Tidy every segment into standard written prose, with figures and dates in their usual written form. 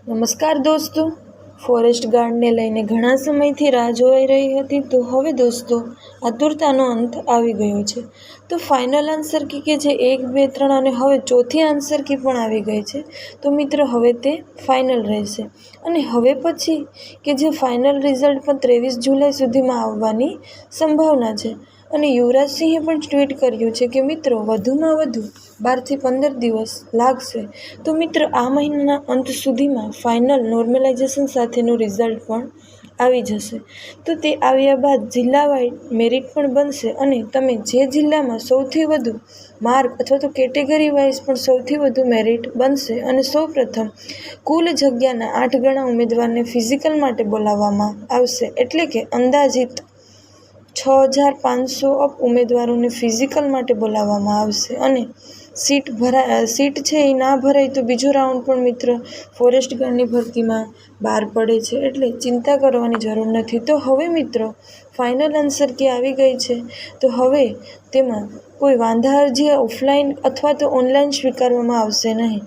નમસ્કાર દોસ્તો, ફોરેસ્ટ ગાર્ડને લઈને ઘણા સમયથી રાહ જોઈ રહી હતી. તો હવે દોસ્તો આતુરતાનો અંત આવી ગયો છે. તો ફાઇનલ આન્સર કી કે જે 1, 2, 3 અને હવે ચોથી આન્સર કી પણ આવી ગઈ છે. તો મિત્રો હવે તે ફાઇનલ રહેશે અને હવે પછી કે જે ફાઇનલ રિઝલ્ટ પણ 23 જુલાઈ સુધીમાં આવવાની સંભાવના છે. અને યુવરાજ સિંહે પણ ટ્વીટ કર્યું છે કે મિત્રો વધુમાં વધુ 12 થી 15 દિવસ લાગશે. તો મિત્રો આ મહિનાના અંત સુધીમાં ફાઇનલ નોર્મલાઇઝેશન સાથેનું રિઝલ્ટ પણ આવી જશે. તો તે આવ્યા બાદ જિલ્લા વાઇઝ મેરિટ પણ બનશે અને તમે જે જિલ્લામાં સૌથી વધુ માર્ક અથવા તો કેટેગરી વાઇઝ પણ સૌથી વધુ મેરિટ બનશે અને સૌપ્રથમ કુલ જગ્યાના 8 ગણા ઉમેદવારને ફિઝિકલ માટે બોલાવવામાં આવશે. એટલે કે અંદાજિત 6500 ઉમેદવારોને ફિઝિકલ માટે બોલાવવામાં આવશે અને સીટ છે એ ના ભરાય તો બીજો રાઉન્ડ પણ મિત્ર ફોરેસ્ટ ગાર્ડની ભરતીમાં બહાર પડે છે, એટલે ચિંતા કરવાની જરૂર નથી. તો હવે મિત્રો ફાઇનલ આન્સર કી આવી ગઈ છે. તો હવે તેમાં કોઈ વાંધા અરજી ઓફલાઈન અથવા તો ઓનલાઈન સ્વીકારવામાં આવશે નહીં.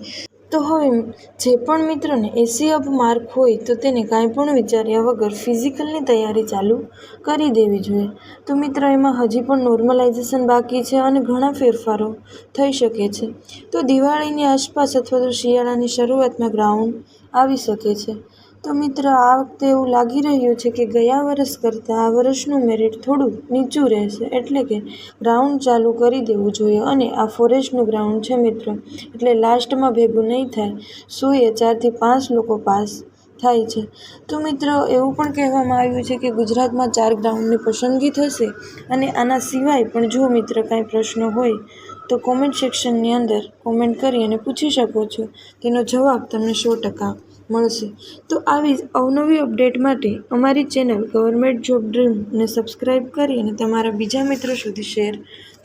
તો હવે જે પણ મિત્રોને 80 અપ માર્ક હોય તો તેને કાંઈ પણ વિચાર્યા વગર ફિઝિકલની તૈયારી ચાલુ કરી દેવી જોઈએ. તો મિત્રો એમાં હજી પણ નોર્મલાઇઝેશન બાકી છે અને ઘણા ફેરફારો થઈ શકે છે. તો દિવાળીની આસપાસ અથવા તો શિયાળાની શરૂઆતમાં ગ્રાઉન્ડ આવી શકે છે. તો મિત્ર આ વખતે એવું લાગી રહ્યું છે કે ગયા વર્ષ કરતાં આ વર્ષનું મેરિટ થોડું નીચું રહેશે, એટલે કે ગ્રાઉન્ડ ચાલુ કરી દેવું જોઈએ. અને આ ફોરેસ્ટનું ગ્રાઉન્ડ છે મિત્રો, એટલે લાસ્ટમાં ભેગું નહીં થાય. 100એ 4 થી 5 લોકો પાસ થાય છે. તો મિત્રો એવું પણ કહેવામાં આવ્યું છે કે ગુજરાતમાં 4 ગ્રાઉન્ડની પસંદગી થશે. અને આના સિવાય પણ જો મિત્ર કાંઈ પ્રશ્નો હોય તો કોમેન્ટ સેક્શનની અંદર કોમેન્ટ કરી અને પૂછી શકો છો. તેનો જવાબ તમને 100% મળશે. તો આવી અવનવી અપડેટ માટે અમારી ચેનલ ગવર્મેન્ટ જોબ ડ્રીમને સબસ્ક્રાઈબ કરી અને તમારા બીજા મિત્રો સુધી શેર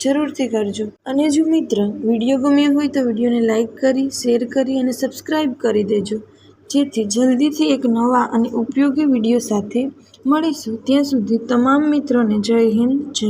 જરૂરથી કરજો. અને જો મિત્ર વિડીયો ગમ્યો હોય તો વિડીયોને લાઇક કરી, શેર કરી અને સબસ્ક્રાઈબ કરી દેજો, જેથી જલ્દીથી એક નવા અને ઉપયોગી વિડીયો સાથે મળીશું. ત્યાં સુધી તમામ મિત્રોને જય હિન્દ, જય